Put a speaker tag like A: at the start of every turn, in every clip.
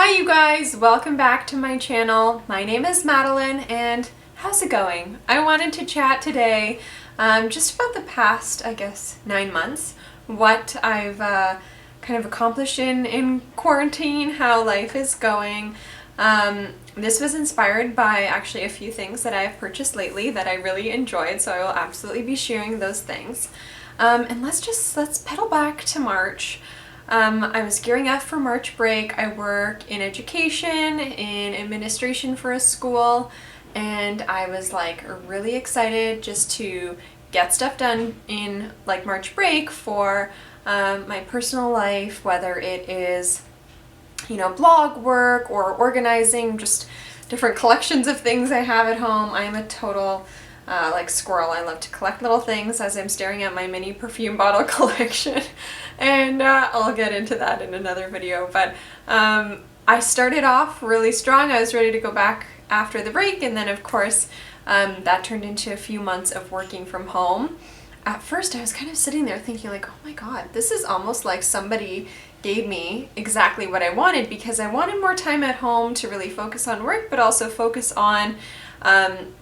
A: Hi you guys, welcome back to my channel. My name is Madeline and how's it going? I wanted to chat today just about the past, 9 months, what I've kind of accomplished in quarantine, how life is going. This was inspired by actually a few things that I've purchased lately that I really enjoyed, so I will absolutely be sharing those things. And let's pedal back to March. I was gearing up for March break. I work in education, in administration for a school, and I was like really excited just to get stuff done in like March break for my personal life, whether it is, blog work or organizing just different collections of things I have at home. I am a total like squirrel. I love to collect little things as I'm staring at my mini perfume bottle collection. And I'll get into that in another video. But I started off really strong. I was ready to go back after the break, and then of course that turned into a few months of working from home. At first I was kind of sitting there thinking like, oh my god, this is almost like somebody gave me exactly what I wanted, because I wanted more time at home to really focus on work, but also focus on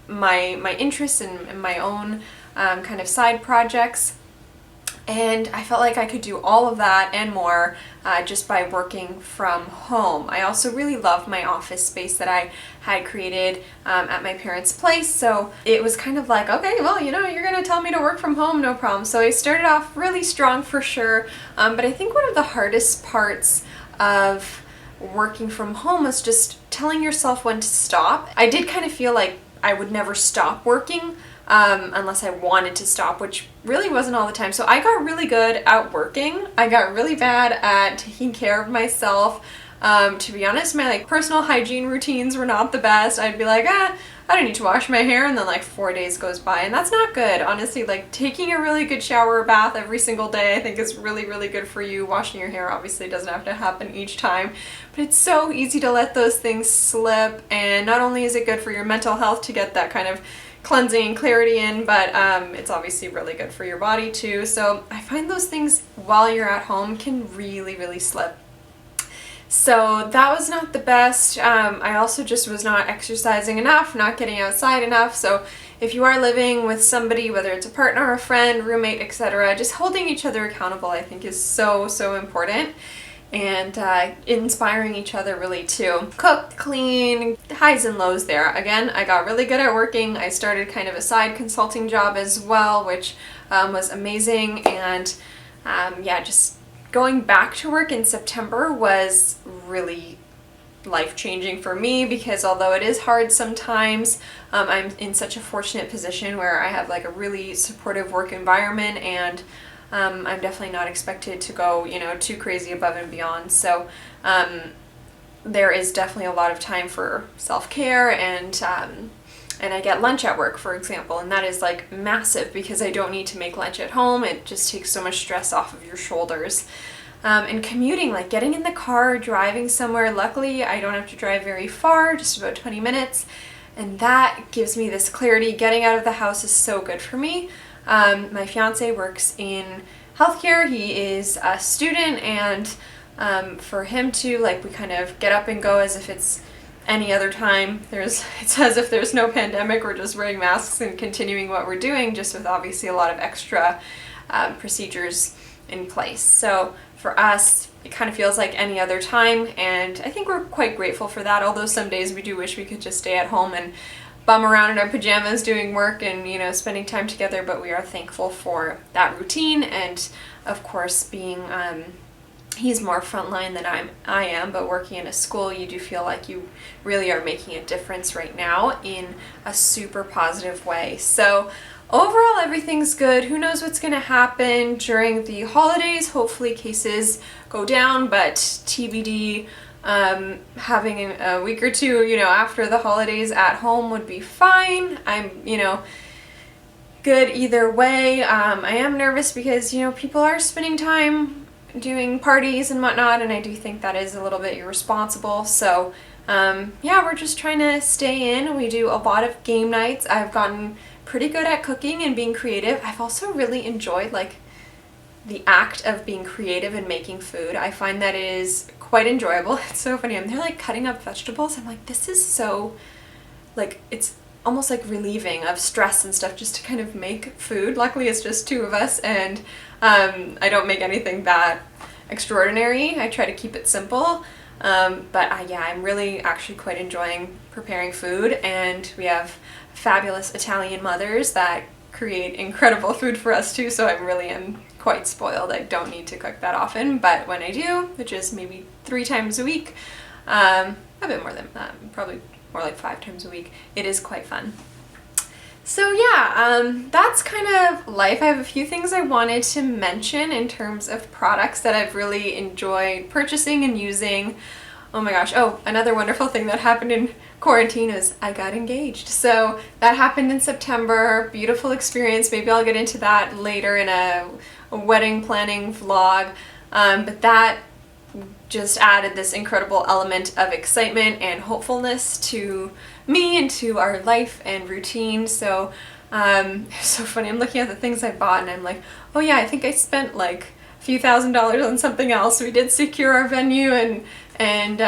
A: my interests and my own kind of side projects. And I felt like I could do all of that and more just by working from home. I also really loved my office space that I had created at my parents' place. So it was kind of like, okay, well, you're going to tell me to work from home, no problem. So I started off really strong for sure. But I think one of the hardest parts of working from home was just telling yourself when to stop. I did kind of feel like I would never stop working unless I wanted to stop, which really wasn't all the time. So I got really good at working. I got really bad at taking care of myself. To be honest, my personal hygiene routines were not the best. I'd be like, I don't need to wash my hair, and then 4 days goes by, and that's not good. Honestly, taking a really good shower or bath every single day I think is really, really good for you. Washing your hair obviously doesn't have to happen each time, but it's so easy to let those things slip, and not only is it good for your mental health to get that kind of cleansing and clarity in, but it's obviously really good for your body too. So I find those things while you're at home can really, really slip. So that was not the best. I also just was not exercising enough, not getting outside enough. So if you are living with somebody, whether it's a partner, a friend, roommate, etc., just holding each other accountable I think is so, so important. And inspiring each other really too. Cook, clean, highs and lows there. Again, I got really good at working. I started kind of a side consulting job as well, which was amazing. And just going back to work in September was really life-changing for me, because although it is hard sometimes, I'm in such a fortunate position where I have a really supportive work environment, and I'm definitely not expected to go, too crazy above and beyond. So there is definitely a lot of time for self-care, and I get lunch at work, for example, and that is massive because I don't need to make lunch at home. It just takes so much stress off of your shoulders. And commuting, getting in the car, driving somewhere. Luckily, I don't have to drive very far, just about 20 minutes, and that gives me this clarity. Getting out of the house is so good for me. My fiance works in healthcare. He is a student, and for him to we kind of get up and go as if it's any other time. It's as if there's no pandemic. We're just wearing masks and continuing what we're doing, just with obviously a lot of extra procedures in place. So for us, it kind of feels like any other time, and I think we're quite grateful for that, although some days we do wish we could just stay at home and bum around in our pajamas doing work and spending time together. But we are thankful for that routine, and of course being he's more frontline than I am, but working in a school, you do feel like you really are making a difference right now in a super positive way. So overall, everything's good. Who knows what's going to happen during the holidays? Hopefully cases go down, but TBD. Having a week or two, after the holidays at home would be fine. I'm, good either way. I am nervous because, people are spending time doing parties and whatnot, and I do think that is a little bit irresponsible. So, we're just trying to stay in. We do a lot of game nights. I've gotten pretty good at cooking and being creative. I've also really enjoyed the act of being creative and making food. I find that it is quite enjoyable. It's so funny. I'm there like cutting up vegetables. I'm like, this is so, like, it's almost like relieving of stress and stuff just to kind of make food. Luckily it's just two of us, and I don't make anything that extraordinary. I try to keep it simple. Yeah, I'm really actually quite enjoying preparing food, and we have fabulous Italian mothers that create incredible food for us too, so I really am quite spoiled. I don't need to cook that often, but when I do, which is maybe 3 times a week, a bit more than that, probably more like 5 times a week, it is quite fun. So yeah, that's kind of life. I have a few things I wanted to mention in terms of products that I've really enjoyed purchasing and using. Oh my gosh, oh, another wonderful thing that happened in quarantine is I got engaged. So that happened in September, beautiful experience. Maybe I'll get into that later in a wedding planning vlog, but that just added this incredible element of excitement and hopefulness to me and to our life and routine. So it's so funny, I'm looking at the things I bought and I'm like, oh yeah, I think I spent like a few $1,000s on something else. We did secure our venue and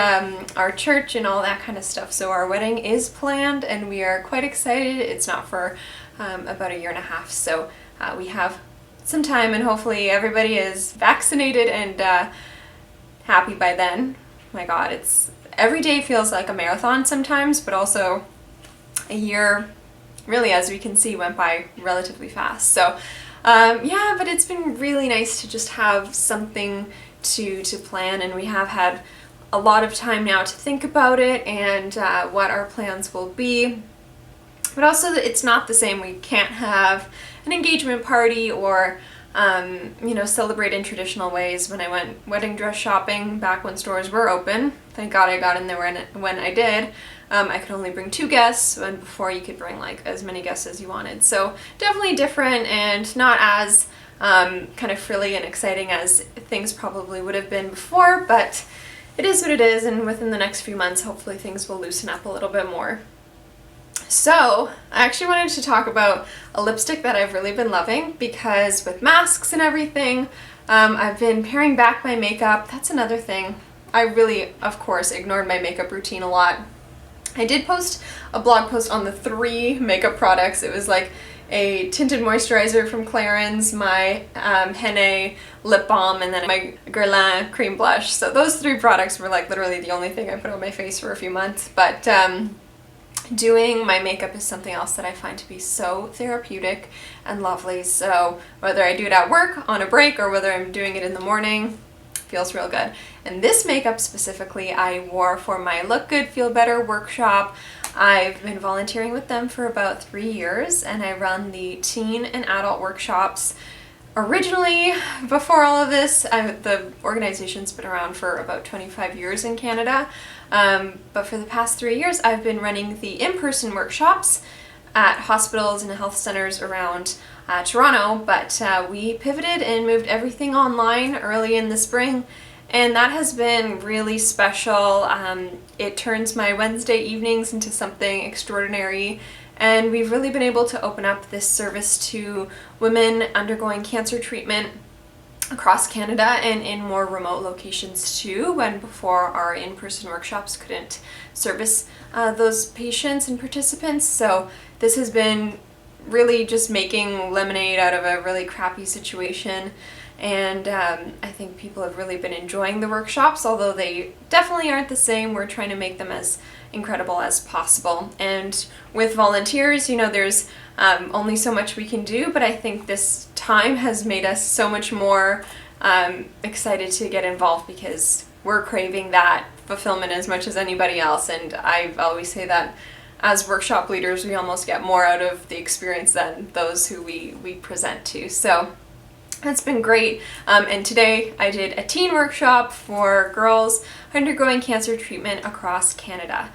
A: our church and all that kind of stuff. So our wedding is planned and we are quite excited. It's not for about 1.5 years, so we have some time, and hopefully everybody is vaccinated and happy by then. My God, it's every day feels like a marathon sometimes, but also a year, really, as we can see, went by relatively fast. So yeah, but it's been really nice to just have something to plan, and we have had a lot of time now to think about it and what our plans will be. But also it's not the same. We can't have an engagement party or you know, celebrate in traditional ways. When I went wedding dress shopping back when stores were open, thank God I got in there when I did, I could only bring 2 guests, and before you could bring like as many guests as you wanted. So definitely different and not as kind of frilly and exciting as things probably would have been before, but it is what it is, and within the next few months hopefully things will loosen up a little bit more. So I actually wanted to talk about a lipstick that I've really been loving, because with masks and everything, I've been paring back my makeup. That's another thing. I really, of course, ignored my makeup routine a lot. I did post a blog post on the 3 makeup products. It was like a tinted moisturizer from Clarins, my Henné lip balm, and then my Guerlain cream blush. So those 3 products were like literally the only thing I put on my face for a few months. But doing my makeup is something else that I find to be so therapeutic and lovely. So whether I do it at work on a break or whether I'm doing it in the morning, feels real good. And this makeup specifically I wore for my Look Good Feel Better workshop. I've been volunteering with them for about 3 years, and I run the teen and adult workshops. Originally, before all of this, the organization's been around for about 25 years in Canada, but for the past 3 years I've been running the in-person workshops at hospitals and health centers around Toronto, but we pivoted and moved everything online early in the spring, and that has been really special. It turns my Wednesday evenings into something extraordinary, and we've really been able to open up this service to women undergoing cancer treatment across Canada and in more remote locations too, when before our in-person workshops couldn't service those patients and participants. So this has been really just making lemonade out of a really crappy situation, and I think people have really been enjoying the workshops, although they definitely aren't the same. We're trying to make them as incredible as possible, and with volunteers, you know, there's only so much we can do, but I think this time has made us so much more excited to get involved, because we're craving that fulfillment as much as anybody else, and I always say that as workshop leaders we almost get more out of the experience than those who we present to. So that's been great. And today I did a teen workshop for girls undergoing cancer treatment across Canada.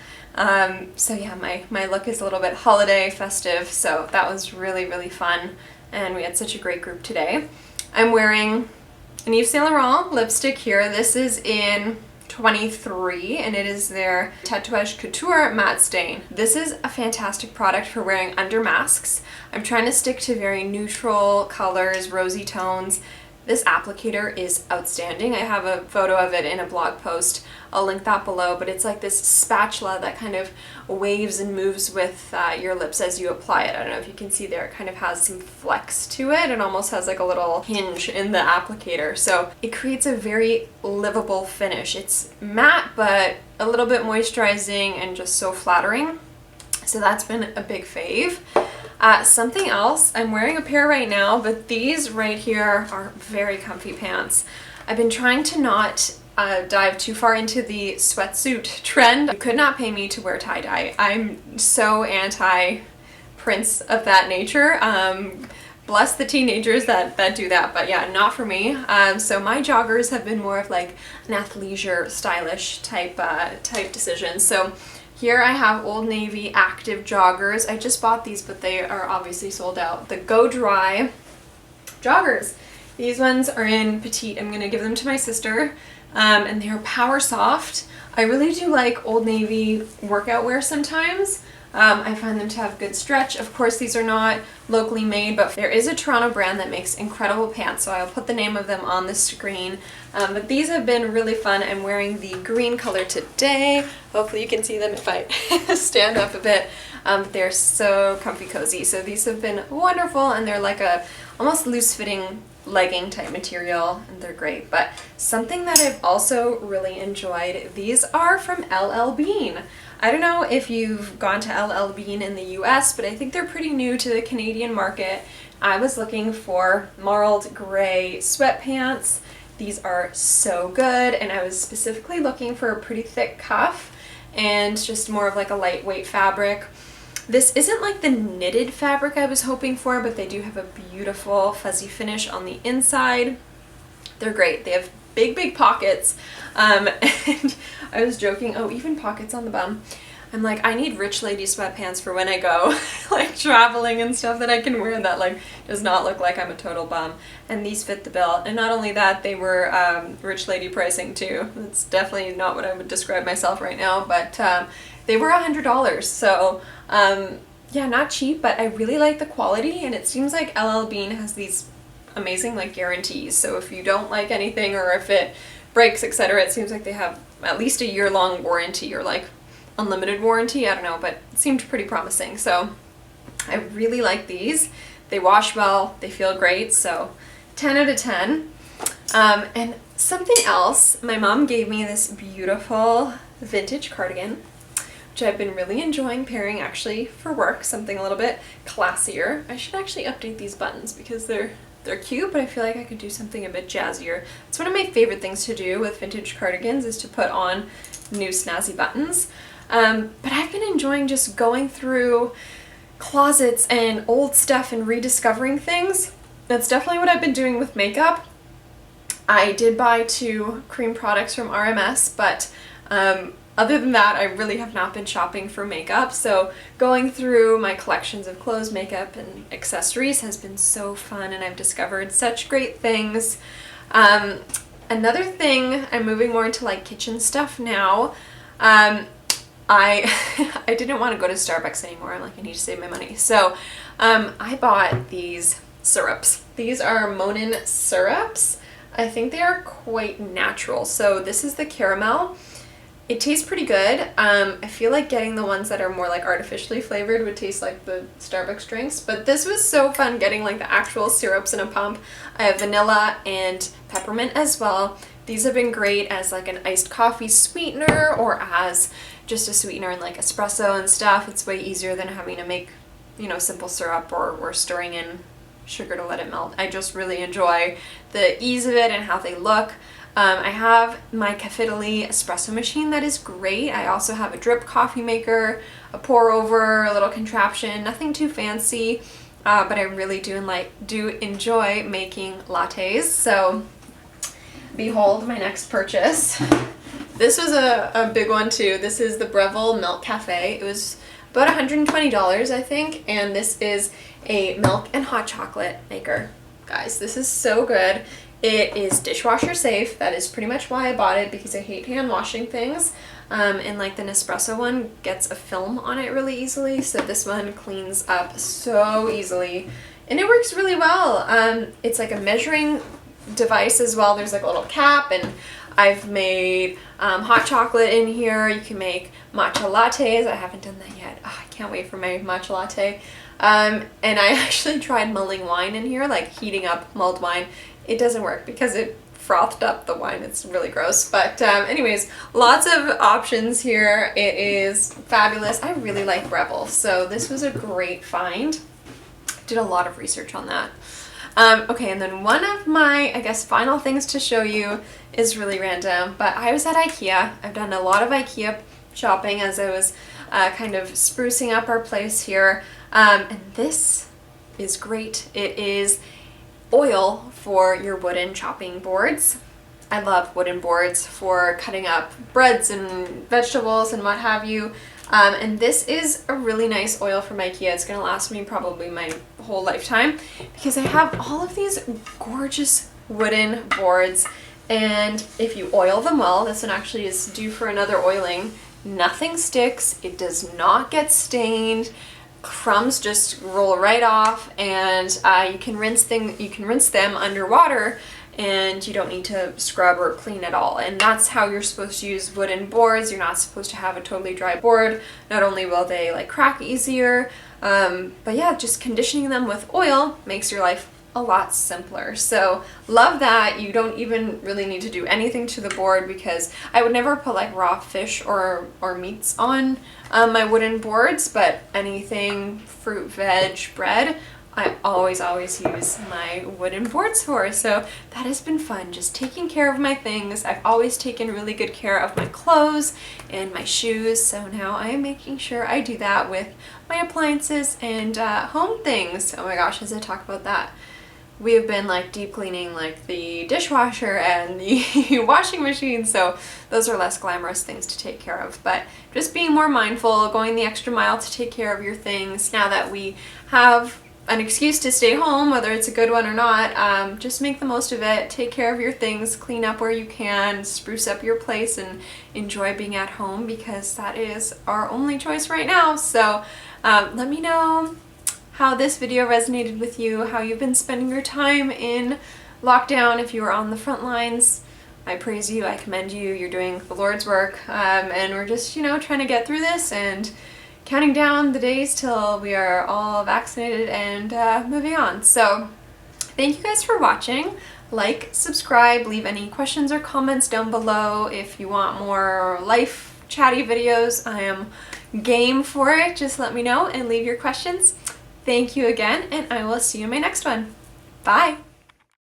A: So yeah, my look is a little bit holiday festive, so that was really, really fun, and we had such a great group today. I'm wearing an Yves Saint Laurent lipstick here. This is in 23, and it is their Tatouage Couture Matte Stain. This is a fantastic product for wearing under masks. I'm trying to stick to very neutral colors, rosy tones, This applicator is outstanding. I have a photo of it in a blog post. I'll link that below, but it's like this spatula that kind of waves and moves with your lips as you apply it. I don't know if you can see there, it kind of has some flex to it and almost has like a little hinge in the applicator. So it creates a very livable finish. It's matte, but a little bit moisturizing and just so flattering. So that's been a big fave. Something else, I'm wearing a pair right now, but these right here are very comfy pants. I've been trying to not dive too far into the sweatsuit trend. You could not pay me to wear tie-dye. I'm so anti-prints of that nature. Bless the teenagers that do that, but yeah, not for me. So my joggers have been more of like an athleisure, stylish type decision. So here I have Old Navy active joggers. I just bought these, but they are obviously sold out. The Go Dry joggers. These ones are in petite. I'm gonna give them to my sister, and they're power soft. I really do like Old Navy workout wear sometimes. I find them to have good stretch. Of course, these are not locally made, but there is a Toronto brand that makes incredible pants, so I'll put the name of them on the screen. But these have been really fun. I'm wearing the green color today. Hopefully you can see them if I stand up a bit. They're so comfy cozy. So these have been wonderful, and they're like a almost loose-fitting legging type material, and they're great. But something that I've also really enjoyed, these are from LL Bean. I don't know if you've gone to LL Bean in the US, but I think they're pretty new to the Canadian market. I was looking for marled gray sweatpants. These are so good, and I was specifically looking for a pretty thick cuff and just more of like a lightweight fabric. This isn't like the knitted fabric I was hoping for, but they do have a beautiful fuzzy finish on the inside. They're great. They have big pockets, and I was joking, oh, even pockets on the bum. I'm like, I need rich lady sweatpants for when I go like traveling and stuff that I can wear that like does not look like I'm a total bum. And these fit the bill. And not only that, they were rich lady pricing too. That's definitely not what I would describe myself right now, but they were $100. So yeah, not cheap, but I really like the quality, and it seems like LL Bean has these amazing like guarantees. So if you don't like anything or if it breaks, etc., it seems like they have at least a year-long warranty or like unlimited warranty. I don't know, but it seemed pretty promising. So I really like these. They wash well, they feel great, so 10 out of 10. And something else, my mom gave me this beautiful vintage cardigan, which I've been really enjoying pairing actually for work, something a little bit classier. I should actually update these buttons because they're cute, but I feel like I could do something a bit jazzier. It's one of my favorite things to do with vintage cardigans is to put on new snazzy buttons. But I've been enjoying just going through closets and old stuff and rediscovering things. That's definitely what I've been doing with makeup. I did buy 2 cream products from RMS, but other than that, I really have not been shopping for makeup. So going through my collections of clothes, makeup, and accessories has been so fun, and I've discovered such great things. Another thing, I'm moving more into like kitchen stuff now. I didn't want to go to Starbucks anymore. I'm like, I need to save my money. So I bought these syrups. These are Monin syrups. I think they are quite natural. So this is the caramel. It tastes pretty good. I feel like getting the ones that are more like artificially flavored would taste like the Starbucks drinks, but this was so fun getting like the actual syrups in a pump. I have vanilla and peppermint as well. These have been great as like an iced coffee sweetener or as just a sweetener in like espresso and stuff. It's way easier than having to make, you know, simple syrup or stirring in sugar to let it melt. I just really enjoy the ease of it and how they look. I have my Cafe Italy espresso machine that is great. I also have a drip coffee maker, a pour over, a little contraption, nothing too fancy, but I really do enjoy making lattes. So behold my next purchase. This was a big one too. This is the Breville Milk Cafe. It was about $120, I think, and this is a milk and hot chocolate maker. Guys, this is so good. It is dishwasher safe. That is pretty much why I bought it, because I hate hand washing things. And like the Nespresso one gets a film on it really easily, so this one cleans up so easily. And it works really well. It's like a measuring device as well. There's like a little cap, and I've made hot chocolate in here. You can make matcha lattes. I haven't done that yet. Oh, I can't wait for my matcha latte. And I actually tried mulling wine in here, like heating up mulled wine. It doesn't work because it frothed up the wine. It's really gross. But anyways, lots of options here. It is fabulous. I really like Breville, so this was a great find. Did a lot of research on that. Okay, and then one of my, I guess, final things to show you is really random, but I was at IKEA. I've done a lot of IKEA shopping as I was kind of sprucing up our place here, and this is great. It is oil for your wooden chopping boards. I love wooden boards for cutting up breads and vegetables and what have you. And this is a really nice oil from IKEA. It's going to last me probably my whole lifetime because I have all of these gorgeous wooden boards, and if you oil them well, this one actually is due for another oiling, nothing sticks, it does not get stained, crumbs just roll right off, and you can rinse them underwater, and you don't need to scrub or clean at all. And that's how you're supposed to use wooden boards. You're not supposed to have a totally dry board. Not only will they like crack easier, but yeah, just conditioning them with oil makes your life a lot simpler. So love that. You don't even really need to do anything to the board, because I would never put like raw fish or meats on my wooden boards, but anything fruit, veg, bread, I always use my wooden boards for. So that has been fun, just taking care of my things. I've always taken really good care of my clothes and my shoes, so now I am making sure I do that with my appliances and home things. Oh my gosh, as I talk about that, we have been like deep cleaning like the dishwasher and the washing machine, so those are less glamorous things to take care of. But just being more mindful, going the extra mile to take care of your things now that we have an excuse to stay home, whether it's a good one or not. Just make the most of it, take care of your things, clean up where you can, spruce up your place, and enjoy being at home, because that is our only choice right now. So let me know how this video resonated with you, how you've been spending your time in lockdown. If you are on the front lines, I praise you, I commend you, you're doing the Lord's work, and we're just, trying to get through this and counting down the days till we are all vaccinated and moving on. So thank you guys for watching. Like, subscribe, leave any questions or comments down below. If you want more life chatty videos, I am game for it. Just let me know and leave your questions. Thank you again, and I will see you in my next one. Bye!